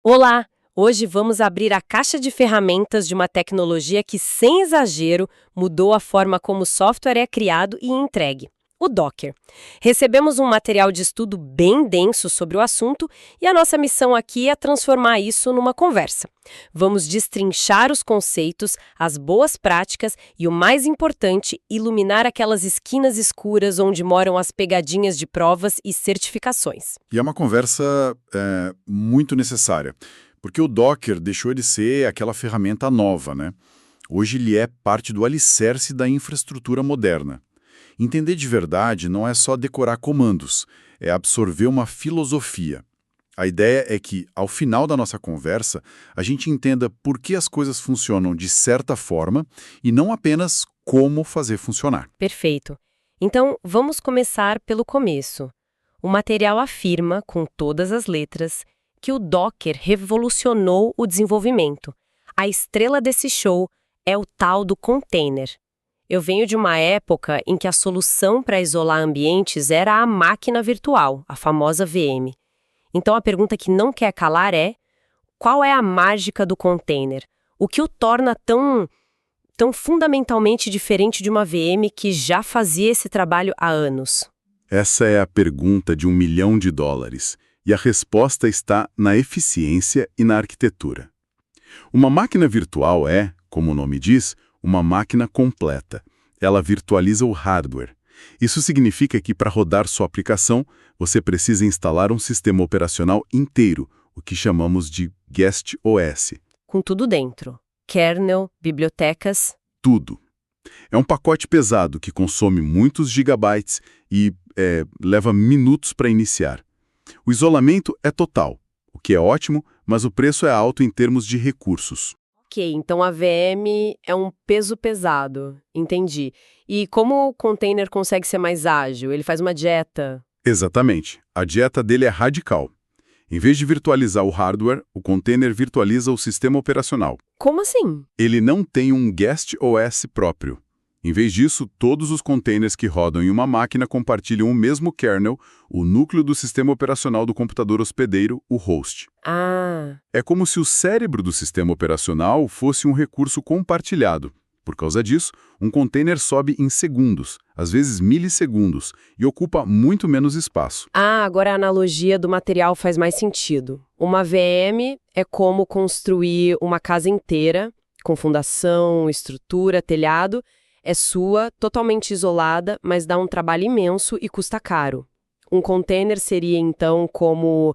Olá! Hoje vamos abrir a caixa de ferramentas de uma tecnologia que, sem exagero, mudou a forma como o software é criado e entregue. O Docker. Recebemos um material de estudo bem denso sobre o assunto e a nossa missão aqui é transformar isso numa conversa. Vamos destrinchar os conceitos, as boas práticas e, o mais importante, iluminar aquelas esquinas escuras onde moram as pegadinhas de provas e certificações. E é uma conversa muito necessária, porque o Docker deixou de ser aquela ferramenta nova, né? Hoje ele é parte do alicerce da infraestrutura moderna. Entender de verdade não é só decorar comandos, é absorver uma filosofia. A ideia é que, ao final da nossa conversa, a gente entenda por que as coisas funcionam de certa forma e não apenas como fazer funcionar. Perfeito. Então, vamos começar pelo começo. O material afirma, com todas as letras, que o Docker revolucionou o desenvolvimento. A estrela desse show é o tal do container. Eu venho de uma época em que a solução para isolar ambientes era a máquina virtual, a famosa VM. Então a pergunta que não quer calar é: qual é a mágica do container? O que o torna tão fundamentalmente diferente de uma VM que já fazia esse trabalho há anos? Essa é a pergunta de $1 milhão, e a resposta está na eficiência e na arquitetura. Uma máquina virtual é, como o nome diz, uma máquina completa. Ela virtualiza o hardware. Isso significa que, para rodar sua aplicação, você precisa instalar um sistema operacional inteiro, o que chamamos de Guest OS. Com tudo dentro. Kernel, bibliotecas. Tudo. É um pacote pesado que consome muitos gigabytes e leva minutos para iniciar. O isolamento é total, o que é ótimo, mas o preço é alto em termos de recursos. Ok, então a VM é um peso pesado. Entendi. E como o container consegue ser mais ágil? Ele faz uma dieta? Exatamente. A dieta dele é radical. Em vez de virtualizar o hardware, o container virtualiza o sistema operacional. Como assim? Ele não tem um Guest OS próprio. Em vez disso, todos os containers que rodam em uma máquina compartilham o mesmo kernel, o núcleo do sistema operacional do computador hospedeiro, o host. Ah, É como se o cérebro do sistema operacional fosse um recurso compartilhado. Por causa disso, um container sobe em segundos, às vezes milissegundos, e ocupa muito menos espaço. agora a analogia do material faz mais sentido. Uma VM é como construir uma casa inteira, com fundação, estrutura, telhado. É sua, totalmente isolada, mas dá um trabalho imenso e custa caro. Um container seria, então, como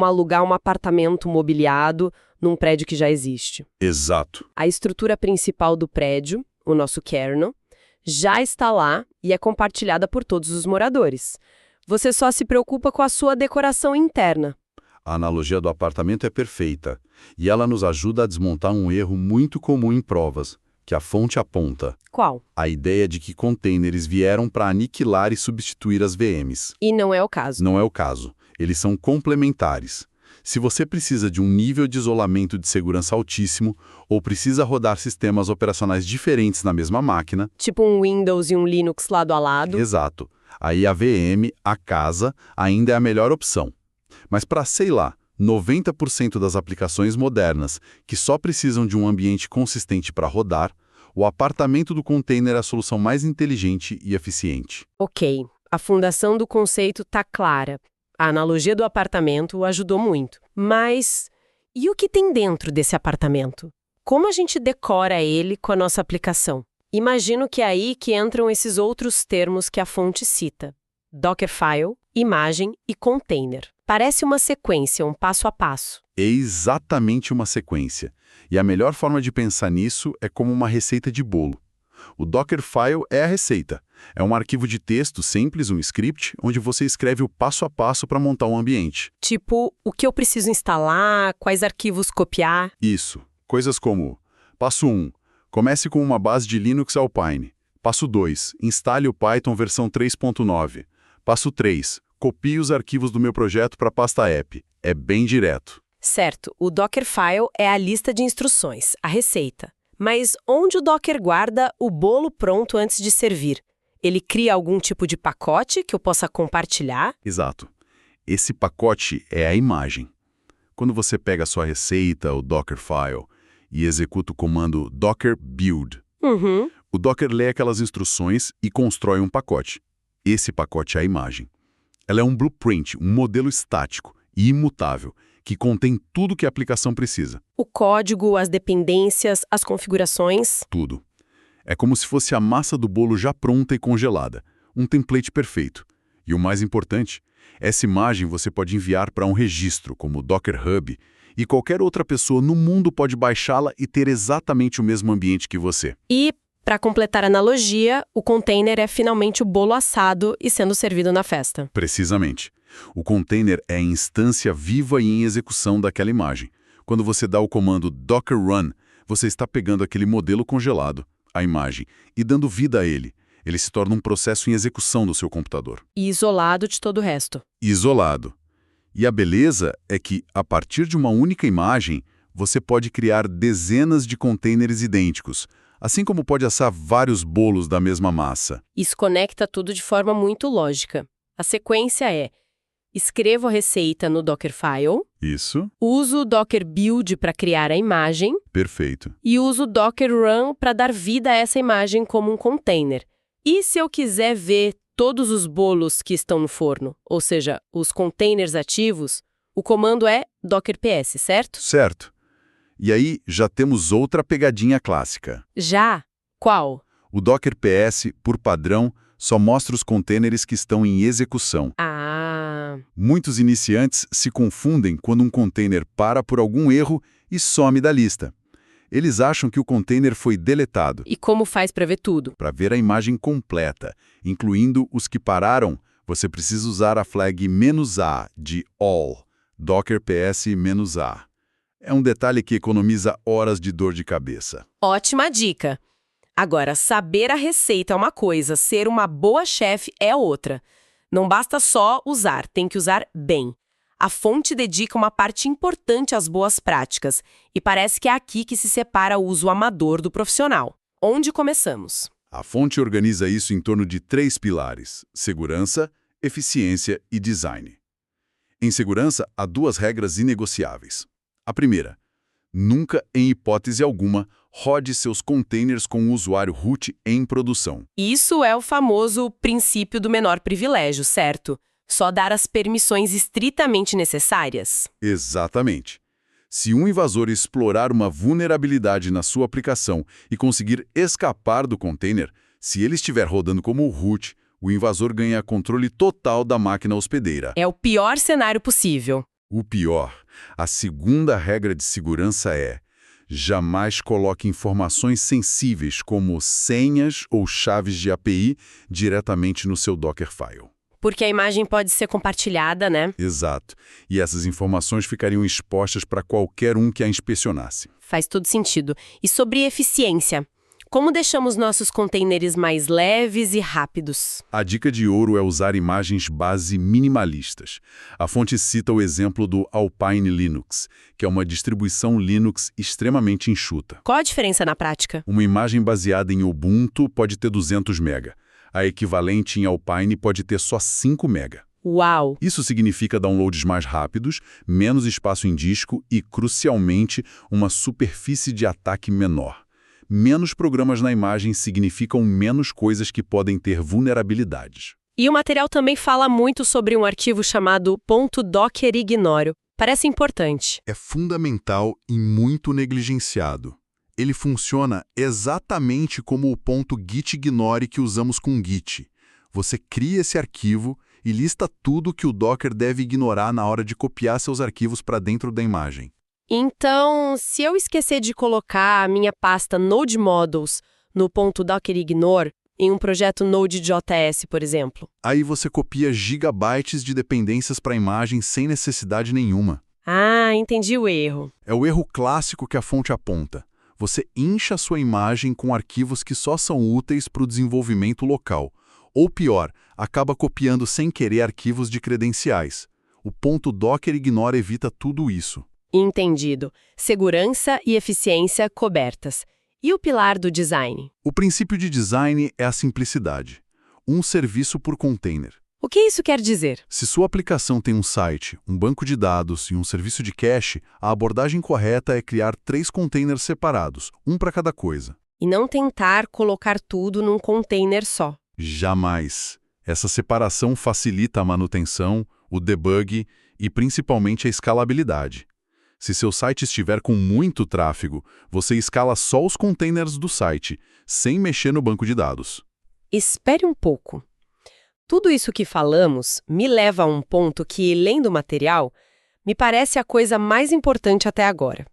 alugar um apartamento mobiliado num prédio que já existe. Exato. A estrutura principal do prédio, o nosso kernel, já está lá e é compartilhada por todos os moradores. Você só se preocupa com a sua decoração interna. A analogia do apartamento é perfeita, e ela nos ajuda a desmontar um erro muito comum em provas, que a fonte aponta. Qual? A ideia de que containers vieram para aniquilar e substituir as VMs. E não é o caso. Não é o caso. Eles são complementares. Se você precisa de um nível de isolamento de segurança altíssimo ou precisa rodar sistemas operacionais diferentes na mesma máquina... Tipo um Windows e um Linux lado a lado. Exato. Aí a VM, a casa, ainda é a melhor opção. Mas para, sei lá, 90% das aplicações modernas que só precisam de um ambiente consistente para rodar, o apartamento do container é a solução mais inteligente e eficiente. Ok, a fundação do conceito está clara. A analogia do apartamento ajudou muito. Mas e o que tem dentro desse apartamento? Como a gente decora ele com a nossa aplicação? Imagino que é aí que entram esses outros termos que a fonte cita: Dockerfile, imagem e container. Parece uma sequência, um passo a passo. É exatamente uma sequência. E a melhor forma de pensar nisso é como uma receita de bolo. O Dockerfile é a receita. É um arquivo de texto simples, um script, onde você escreve o passo a passo para montar um ambiente. Tipo, o que eu preciso instalar, quais arquivos copiar. Isso. Coisas como: passo 1. Comece com uma base de Linux Alpine. Passo 2. Instale o Python versão 3.9. Passo 3. Copie os arquivos do meu projeto para a pasta app. É bem direto. Certo, o Dockerfile é a lista de instruções, a receita. Mas onde o Docker guarda o bolo pronto antes de servir? Ele cria algum tipo de pacote que eu possa compartilhar? Exato. Esse pacote é a imagem. Quando você pega a sua receita, o Dockerfile, e executa o comando docker build, Uhum. o Docker lê aquelas instruções e constrói um pacote. Esse pacote é a imagem. Ela é um blueprint, um modelo estático e imutável, que contém tudo que a aplicação precisa. O código, as dependências, as configurações. Tudo. É como se fosse a massa do bolo já pronta e congelada, um template perfeito. E o mais importante, essa imagem você pode enviar para um registro, como o Docker Hub, e qualquer outra pessoa no mundo pode baixá-la e ter exatamente o mesmo ambiente que você. E, para completar a analogia, o container é finalmente o bolo assado e sendo servido na festa. Precisamente. O container é a instância viva e em execução daquela imagem. Quando você dá o comando docker run, você está pegando aquele modelo congelado, a imagem, e dando vida a ele. Ele se torna um processo em execução do seu computador. E isolado de todo o resto. Isolado. E a beleza é que, a partir de uma única imagem, você pode criar dezenas de containers idênticos, assim como pode assar vários bolos da mesma massa. Isso conecta tudo de forma muito lógica. A sequência é: escrevo a receita no Dockerfile, Isso? uso o Docker Build para criar a imagem Perfeito. e uso o Docker Run para dar vida a essa imagem como um container. E se eu quiser ver todos os bolos que estão no forno, ou seja, os containers ativos, o comando é Docker PS, certo? Certo. E aí já temos outra pegadinha clássica. Já? Qual? O Docker PS, por padrão, só mostra os containers que estão em execução. Ah, Muitos iniciantes se confundem quando um container para por algum erro e some da lista. Eles acham que o container foi deletado. e como faz para ver tudo? Para ver a imagem completa, incluindo os que pararam, você precisa usar a flag "-a" de all, Docker PS-a. É um detalhe que economiza horas de dor de cabeça. Ótima dica! Agora, saber a receita é uma coisa, ser uma boa chefe é outra. Não basta só usar, tem que usar bem. A fonte dedica uma parte importante às boas práticas, e parece que é aqui que se separa o uso amador do profissional. Onde começamos? A fonte organiza isso em torno de 3 pilares: segurança, eficiência e design. Em segurança, há 2 regras inegociáveis. A primeira: nunca, em hipótese alguma, rode seus containers com o usuário root em produção. Isso é o famoso princípio do menor privilégio, certo? Só dar as permissões estritamente necessárias. Exatamente. Se um invasor explorar uma vulnerabilidade na sua aplicação e conseguir escapar do container, se ele estiver rodando como root, o invasor ganha controle total da máquina hospedeira. É o pior cenário possível. O pior, a segunda regra de segurança é: jamais coloque informações sensíveis como senhas ou chaves de API diretamente no seu Dockerfile. Porque a imagem pode ser compartilhada, né? Exato. E essas informações ficariam expostas para qualquer um que a inspecionasse. Faz todo sentido. E sobre eficiência? Como deixamos nossos containers mais leves e rápidos? A dica de ouro é usar imagens base minimalistas. A fonte cita o exemplo do Alpine Linux, que é uma distribuição Linux extremamente enxuta. Qual a diferença na prática? Uma imagem baseada em Ubuntu pode ter 200 MB. A equivalente em Alpine pode ter só 5 MB. Uau! Isso significa downloads mais rápidos, menos espaço em disco e, crucialmente, uma superfície de ataque menor. Menos programas na imagem significam menos coisas que podem ter vulnerabilidades. E o material também fala muito sobre um arquivo chamado .dockerignore. Parece importante. É fundamental e muito negligenciado. Ele funciona exatamente como o .gitignore que usamos com Git. Você cria esse arquivo e lista tudo que o Docker deve ignorar na hora de copiar seus arquivos para dentro da imagem. Então, se eu esquecer de colocar a minha pasta Node Models no .dockerignore em um projeto Node.js, por exemplo. Aí você copia gigabytes de dependências para a imagem sem necessidade nenhuma. Ah, entendi o erro. É o erro clássico que a fonte aponta. Você incha a sua imagem com arquivos que só são úteis para o desenvolvimento local. Ou pior, acaba copiando sem querer arquivos de credenciais. O .dockerignore evita tudo isso. Entendido. Segurança e eficiência cobertas. E o pilar do design? O princípio de design é a simplicidade. Um serviço por container. O que isso quer dizer? Se sua aplicação tem um site, um banco de dados e um serviço de cache, a abordagem correta é criar 3 containers separados, um para cada coisa. E não tentar colocar tudo num container só. Jamais. Essa separação facilita a manutenção, o debug e principalmente a escalabilidade. Se seu site estiver com muito tráfego, você escala só os containers do site, sem mexer no banco de dados. Espere um pouco. Tudo isso que falamos me leva a um ponto que, lendo o material, me parece a coisa mais importante até agora.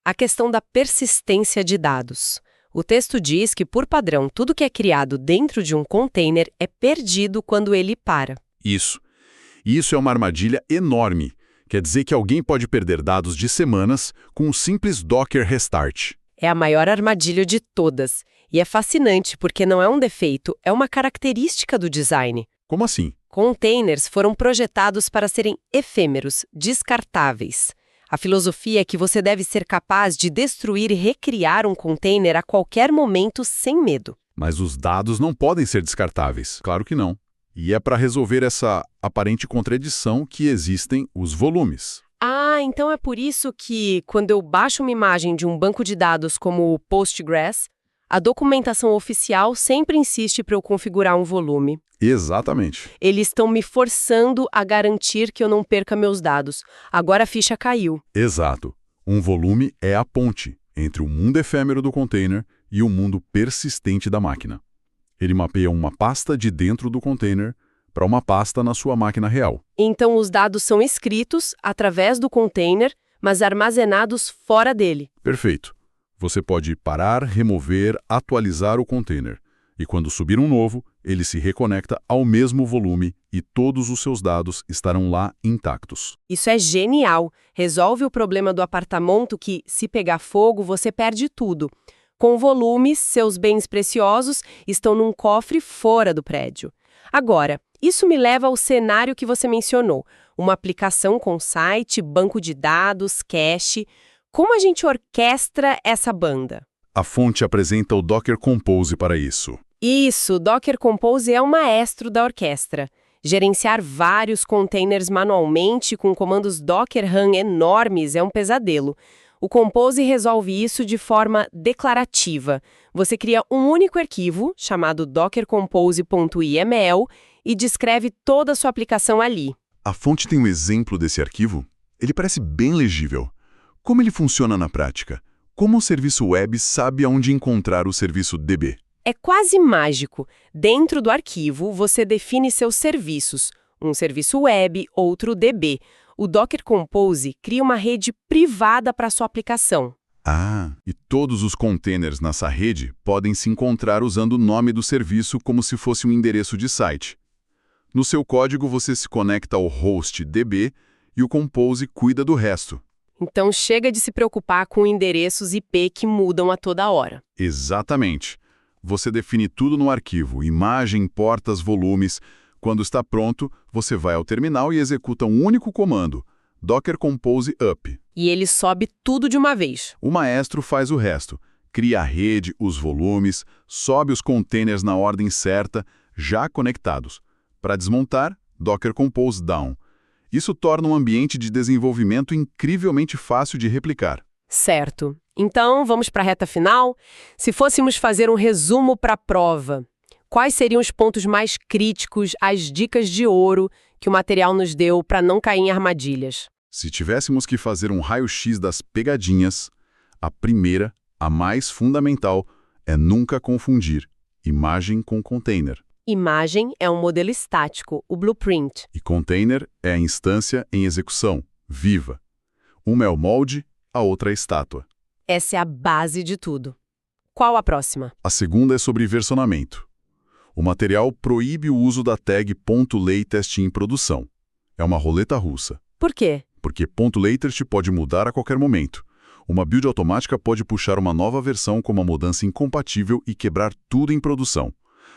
A questão da persistência de dados. O texto diz que, por padrão, tudo que é criado dentro de um container é perdido quando ele para. Isso. E isso é uma armadilha enorme. Quer dizer que alguém pode perder dados de semanas com um simples Docker restart. É a maior armadilha de todas. E é fascinante porque não é um defeito, é uma característica do design. Como assim? Containers foram projetados para serem efêmeros, descartáveis. A filosofia é que você deve ser capaz de destruir e recriar um container a qualquer momento sem medo. Mas os dados não podem ser descartáveis. Claro que não. E é para resolver essa aparente contradição que existem os volumes. Ah, então é por isso que, quando eu baixo uma imagem de um banco de dados como o Postgres, a documentação oficial sempre insiste para eu configurar um volume. Exatamente. Eles estão me forçando a garantir que eu não perca meus dados. Agora a ficha caiu. Exato. Um volume é a ponte entre o mundo efêmero do container e o mundo persistente da máquina. Ele mapeia uma pasta de dentro do container para uma pasta na sua máquina real. Então os dados são escritos através do container, mas armazenados fora dele. Perfeito. Você pode parar, remover, atualizar o container. E quando subir um novo, ele se reconecta ao mesmo volume e todos os seus dados estarão lá intactos. Isso é genial. Resolve o problema do apartamento que, se pegar fogo, você perde tudo. Com volumes, seus bens preciosos estão num cofre fora do prédio. Agora, isso me leva ao cenário que você mencionou. Uma aplicação com site, banco de dados, cache. Como a gente orquestra essa banda? A fonte apresenta o Docker Compose para isso. Isso, o Docker Compose é o maestro da orquestra. Gerenciar vários containers manualmente com comandos Docker Run enormes é um pesadelo. O Compose resolve isso de forma declarativa. Você cria um único arquivo, chamado dockercompose.yml, e descreve toda a sua aplicação ali. A fonte tem um exemplo desse arquivo? Ele parece bem legível. Como ele funciona na prática? Como o serviço web sabe aonde encontrar o serviço DB? É quase mágico. Dentro do arquivo, você define seus serviços. Um serviço web, outro DB. O Docker Compose cria uma rede privada para sua aplicação. Ah, e todos os containers nessa rede podem se encontrar usando o nome do serviço como se fosse um endereço de site. No seu código, você se conecta ao host DB e o Compose cuida do resto. Então chega de se preocupar com endereços IP que mudam a toda hora. Exatamente. Você define tudo no arquivo, imagem, portas, volumes. Quando está pronto, você vai ao terminal e executa um único comando, Docker Compose Up. E ele sobe tudo de uma vez. O maestro faz o resto. Cria a rede, os volumes, sobe os containers na ordem certa, já conectados. Para desmontar, Docker Compose Down. Isso torna um ambiente de desenvolvimento incrivelmente fácil de replicar. Certo. Então, vamos para a reta final? Se fôssemos fazer um resumo para a prova, quais seriam os pontos mais críticos, as dicas de ouro que o material nos deu para não cair em armadilhas? Se tivéssemos que fazer um raio-x das pegadinhas, a primeira, a mais fundamental, é nunca confundir imagem com container. Imagem é um modelo estático, o blueprint. E container é a instância em execução, viva. Uma é o molde, a outra é a estátua. Essa é a base de tudo. Qual a próxima? A segunda é sobre versionamento. O material proíbe o uso da tag .latest em produção. É uma roleta russa. Por quê? Porque .latest pode mudar a qualquer momento. Uma build automática pode puxar uma nova versão com uma mudança incompatível e quebrar tudo em produção.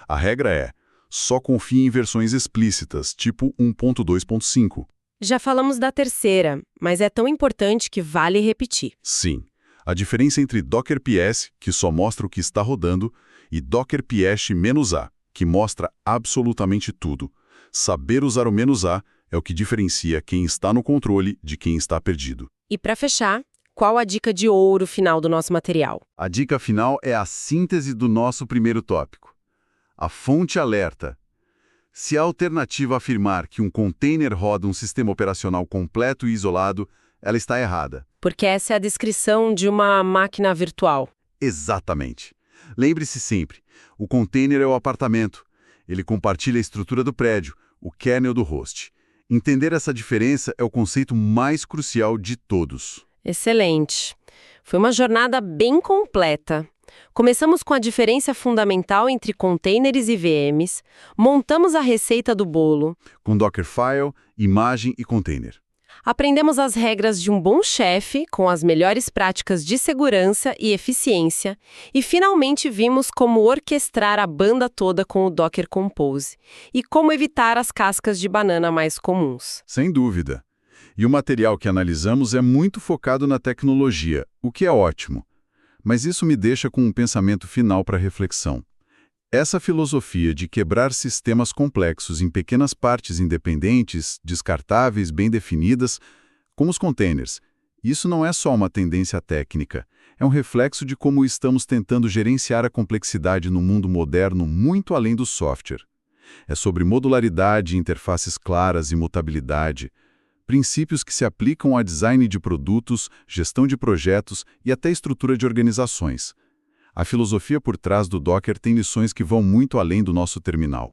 A regra é, só confie em versões explícitas, tipo 1.2.5. Já falamos da terceira, mas é tão importante que vale repetir. Sim. A diferença entre Docker PS, que só mostra o que está rodando, e Docker PS-A, que mostra absolutamente tudo, Saber usar o "-a" é o que diferencia quem está no controle de quem está perdido. E para fechar, qual a dica de ouro final do nosso material? A dica final é a síntese do nosso primeiro tópico. A fonte alerta. Se a alternativa afirmar que um container roda um sistema operacional completo e isolado, ela está errada. Porque essa é a descrição de uma máquina virtual. Exatamente. Lembre-se sempre, o container é o apartamento. Ele compartilha a estrutura do prédio, o kernel do host. Entender essa diferença é o conceito mais crucial de todos. Excelente. Foi uma jornada bem completa. Começamos com a diferença fundamental entre containers e VMs, montamos a receita do bolo, Com Dockerfile, imagem e container. aprendemos as regras de um bom chefe com as melhores práticas de segurança e eficiência e finalmente vimos como orquestrar a banda toda com o Docker Compose e como evitar as cascas de banana mais comuns. Sem dúvida. E o material que analisamos é muito focado na tecnologia, o que é ótimo. Mas isso me deixa com um pensamento final para reflexão. Essa filosofia de quebrar sistemas complexos em pequenas partes independentes, descartáveis, bem definidas, como os containers, isso não é só uma tendência técnica, é um reflexo de como estamos tentando gerenciar a complexidade no mundo moderno muito além do software. É sobre modularidade, interfaces claras e mutabilidade, princípios que se aplicam a design de produtos, gestão de projetos e até estrutura de organizações. A filosofia por trás do Docker tem lições que vão muito além do nosso terminal.